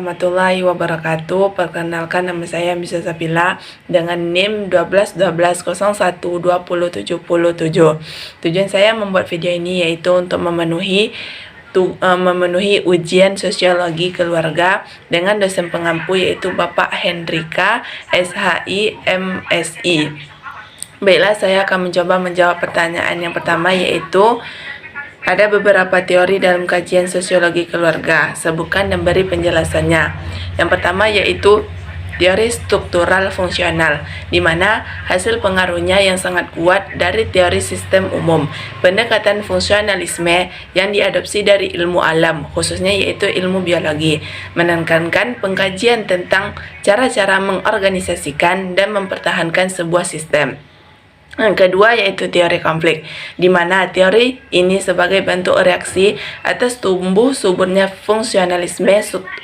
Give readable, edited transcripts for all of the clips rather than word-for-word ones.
warahmatullahi wabarakatuh. Perkenalkan, nama saya Misa Sapila dengan NIM 1212012077. Tujuan saya membuat video ini yaitu untuk memenuhi ujian sosiologi keluarga dengan dosen pengampu yaitu Bapak Hendrika SHI MSI. Baiklah, saya akan mencoba menjawab pertanyaan yang pertama, yaitu ada beberapa teori dalam kajian sosiologi keluarga. Sebutkan dan beri penjelasannya. Yang pertama yaitu teori struktural fungsional, di mana hasil pengaruhnya yang sangat kuat dari teori sistem umum. Pendekatan fungsionalisme yang diadopsi dari ilmu alam, khususnya yaitu ilmu biologi, menekankan pengkajian tentang cara-cara mengorganisasikan dan mempertahankan sebuah sistem. Yang kedua yaitu teori konflik, di mana teori ini sebagai bentuk reaksi atas tumbuh suburnya fungsionalisme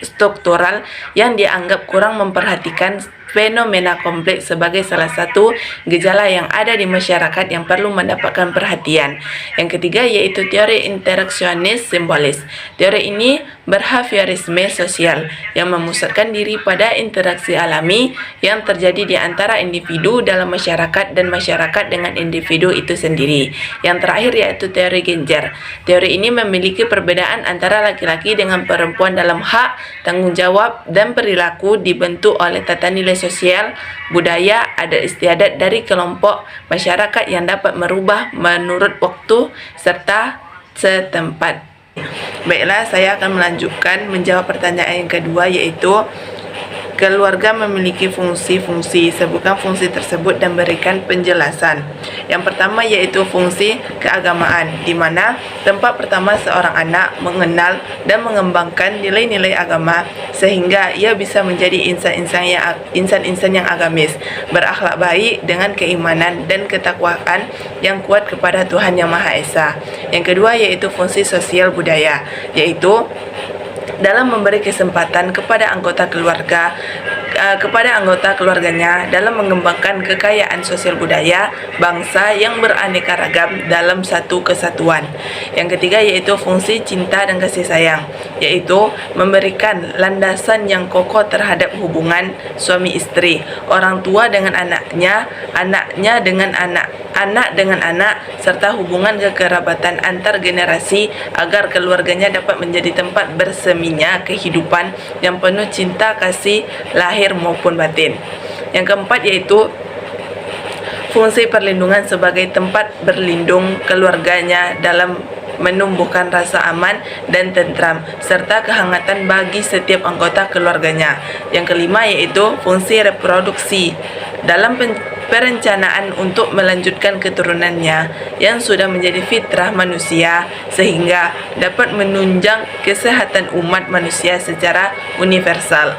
struktural yang dianggap kurang memperhatikan fenomena konflik sebagai salah satu gejala yang ada di masyarakat yang perlu mendapatkan perhatian. Yang ketiga yaitu teori interaksionis simbolis. Teori ini behaviorisme sosial yang memusatkan diri pada interaksi alami yang terjadi di antara individu dalam masyarakat dan masyarakat dengan individu itu sendiri. Yang terakhir yaitu teori Genjer. Teori ini memiliki perbedaan antara laki-laki dengan perempuan dalam hak, tanggung jawab, dan perilaku dibentuk oleh tata nilai sosial, budaya, adat istiadat dari kelompok masyarakat yang dapat merubah menurut waktu serta setempat. Baiklah, saya akan melanjutkan menjawab pertanyaan yang kedua, yaitu keluarga memiliki fungsi-fungsi. Sebutkan fungsi tersebut dan berikan penjelasan. Yang pertama yaitu fungsi keagamaan, di mana tempat pertama seorang anak mengenal dan mengembangkan nilai-nilai agama sehingga ia bisa menjadi insan-insan yang agamis, berakhlak baik dengan keimanan dan ketakwaan yang kuat kepada Tuhan Yang Maha Esa. Yang kedua yaitu fungsi sosial budaya, yaitu dalam memberi kesempatan kepada anggota keluarganya dalam mengembangkan kekayaan sosial budaya bangsa yang beraneka ragam dalam satu kesatuan. Yang ketiga yaitu fungsi cinta dan kasih sayang, yaitu memberikan landasan yang kokoh terhadap hubungan suami istri, orang tua dengan anaknya, anaknya dengan anak dengan anak, serta hubungan kekerabatan antar generasi agar keluarganya dapat menjadi tempat berseminya kehidupan yang penuh cinta kasih lahir maupun batin. Yang keempat yaitu fungsi perlindungan sebagai tempat berlindung keluarganya dalam menumbuhkan rasa aman dan tentram serta kehangatan bagi setiap anggota keluarganya. Yang kelima yaitu fungsi reproduksi dalam perencanaan untuk melanjutkan keturunannya yang sudah menjadi fitrah manusia sehingga dapat menunjang kesehatan umat manusia secara universal.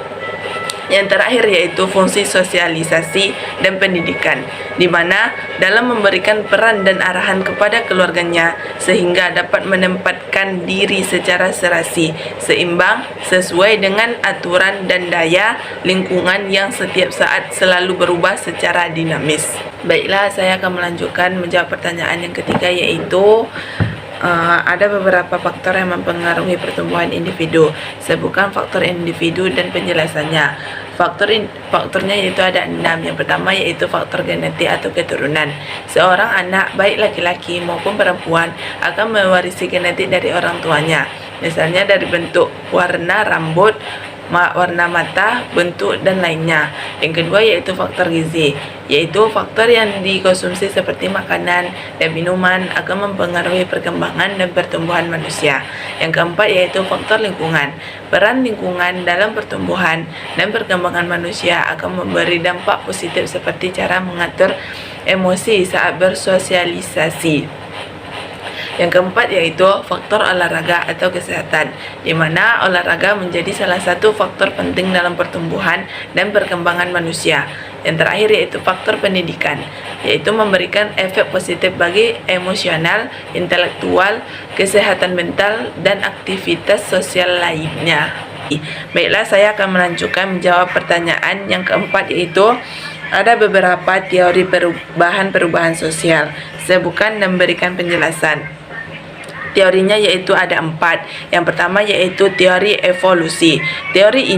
Yang terakhir yaitu fungsi sosialisasi dan pendidikan, di mana dalam memberikan peran dan arahan kepada keluarganya sehingga dapat menempatkan diri secara serasi, seimbang, sesuai dengan aturan dan daya lingkungan yang setiap saat selalu berubah secara dinamis. Baiklah, saya akan melanjutkan menjawab pertanyaan yang ketiga, yaitu ada beberapa faktor yang mempengaruhi pertumbuhan individu. Sebutkan faktor individu dan penjelasannya. Faktornya yaitu ada 6. Yang pertama yaitu faktor genetik atau keturunan. Seorang anak baik laki-laki maupun perempuan akan mewarisi genetik dari orang tuanya. Misalnya dari bentuk warna rambut, warna mata, bentuk, dan lainnya. Yang kedua yaitu faktor gizi, yaitu faktor yang dikonsumsi seperti makanan dan minuman akan mempengaruhi perkembangan dan pertumbuhan manusia. Yang keempat yaitu faktor lingkungan. Peran lingkungan dalam pertumbuhan dan perkembangan manusia akan memberi dampak positif seperti cara mengatur emosi saat bersosialisasi. Yang keempat yaitu faktor olahraga atau kesehatan, di mana olahraga menjadi salah satu faktor penting dalam pertumbuhan dan perkembangan manusia. Yang terakhir yaitu faktor pendidikan, yaitu memberikan efek positif bagi emosional, intelektual, kesehatan mental, dan aktivitas sosial lainnya. Baiklah, saya akan melanjutkan menjawab pertanyaan yang keempat, yaitu ada beberapa teori perubahan sosial. Saya bukan memberikan penjelasan. Teorinya yaitu ada 4. Yang pertama yaitu teori evolusi. Teori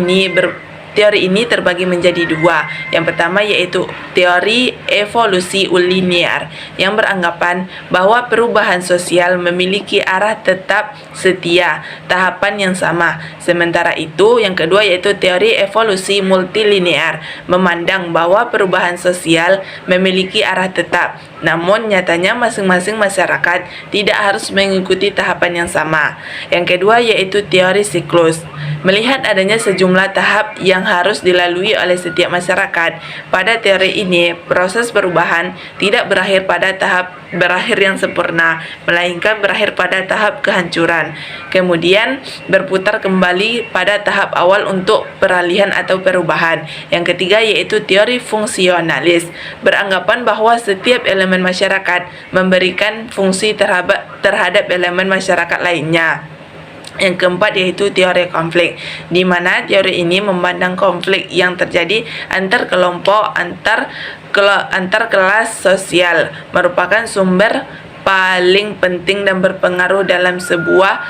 ini terbagi menjadi 2. Yang pertama yaitu teori evolusi linear yang beranggapan bahwa perubahan sosial memiliki arah tetap setia, tahapan yang sama. Sementara itu, yang kedua yaitu teori evolusi multilinear, memandang bahwa perubahan sosial memiliki arah tetap. Namun nyatanya masing-masing masyarakat tidak harus mengikuti tahapan yang sama. Yang kedua yaitu teori siklus, melihat adanya sejumlah tahap yang harus dilalui oleh setiap masyarakat. Pada teori ini, proses perubahan tidak berakhir pada tahap berakhir yang sempurna, melainkan berakhir pada tahap kehancuran. Kemudian berputar kembali pada tahap awal untuk peralihan atau perubahan. Yang ketiga yaitu teori fungsionalis, beranggapan bahwa setiap elemen masyarakat memberikan fungsi terhadap elemen masyarakat lainnya. Yang keempat yaitu teori konflik, di mana teori ini memandang konflik yang terjadi antar kelompok, antar kelas sosial merupakan sumber paling penting dan berpengaruh dalam sebuah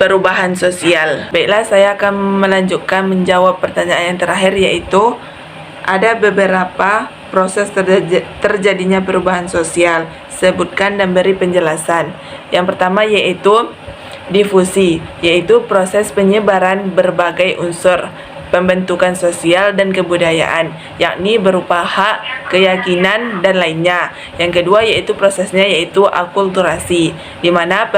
perubahan sosial. Baiklah, saya akan melanjutkan menjawab pertanyaan yang terakhir, yaitu ada beberapa proses terjadinya perubahan sosial. Sebutkan dan beri penjelasan. Yang pertama yaitu difusi, yaitu proses penyebaran berbagai unsur pembentukan sosial dan kebudayaan, yakni berupa hak, keyakinan, dan lainnya. Yang kedua yaitu prosesnya yaitu akulturasi, di mana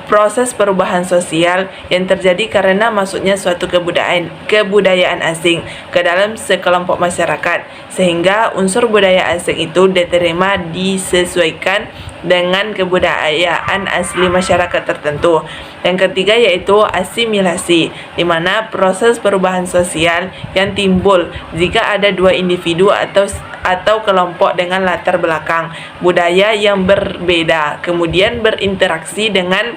proses perubahan sosial yang terjadi karena masuknya suatu kebudayaan asing ke dalam sekelompok masyarakat, sehingga unsur budaya asing itu diterima disesuaikan dengan kebudayaan asli masyarakat tertentu. Yang ketiga yaitu asimilasi, di mana proses perubahan sosial yang timbul jika ada dua individu atau kelompok dengan latar belakang budaya yang berbeda kemudian berinteraksi dalam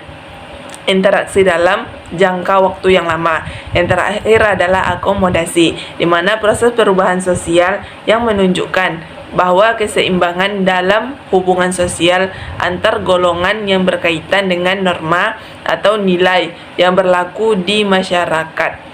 jangka waktu yang lama. Yang terakhir adalah akomodasi, di mana proses perubahan sosial yang menunjukkan bahwa keseimbangan dalam hubungan sosial antar golongan yang berkaitan dengan norma atau nilai yang berlaku di masyarakat.